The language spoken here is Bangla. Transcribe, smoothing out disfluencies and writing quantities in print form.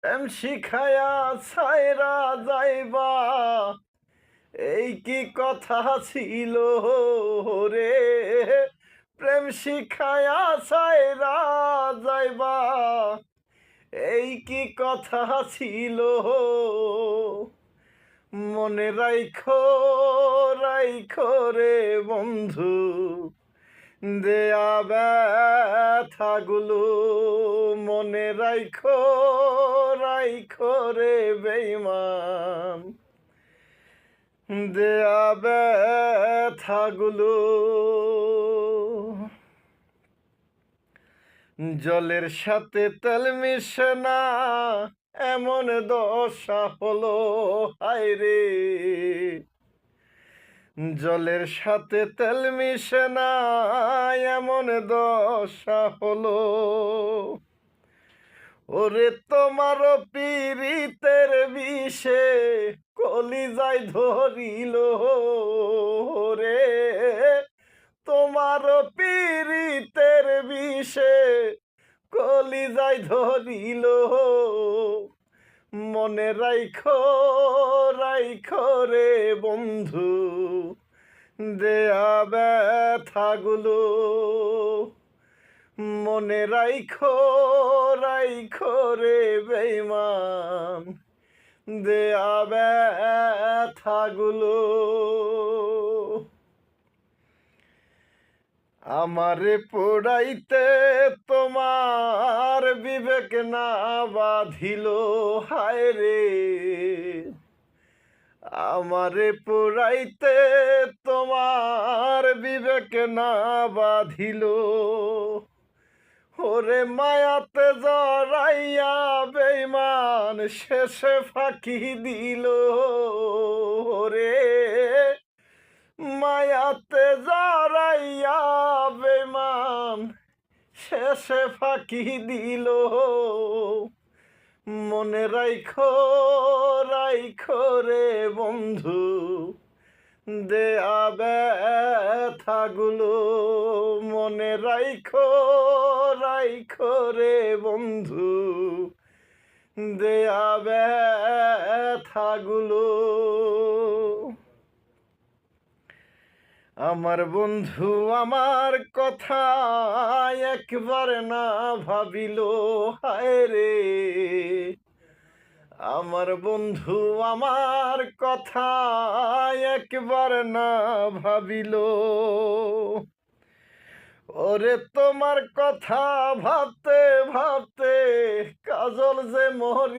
প্রেম শিখায়া ছাইরা যাইবা, এই কি কথা ছিল রে? প্রেম শিখায়া ছাইরা যাইবা, এই কি কথা ছিল? মনে রাইখো, রাইখো রে বন্ধু, দেয়া ব্যথাগুলো মনে রাইখো, রাইখো রে বেঈমান, দেয়া ব্যথাগুলো। জলের সাথে তেল মিশে না, এমন দশা হলো হায়রে। জলের সাথে তেল মিশে না, এমন দশা হলো। ওরে তোমার পীড়িতের বিষে কলিজায় ধরিল রে। তোমার পীড়িতের বিষে কলিজায় ধরিল। মনে রাইখো, রাইখো রে বন্ধু, দেয়া ব্যথাগুলো মনে রাইখো, রাইখো রে বেঈমান, দেয়া ব্যথাগুলো। আমারে পোড়াইতে তোমার বিবেক না বাঁধিল হায়রে। আমারে পোড়াইতে তোমার বিবেক না বাঁধিল। ওরে মায়াতে জড়াইয়া বেঈমান শেষে ফাঁকি দিল রে। মায়াতে জড়াইয়া বেঈমান শেষে ফাঁকি দিল। মনে রাইখো, রাইখো রে বন্ধু, দেয়া ব্যথাগুলো মনে রাইখো, রাইখো রে বন্ধু, দেয়া ব্যথাগুলো। আমার বন্ধু আমার কথা একবার না ভাবিল হায়রে। আমার বন্ধু আমার কথা একবার না ভাবিল। ওরে তোমার কথা ভাবতে ভাবতে কাজল যে মরি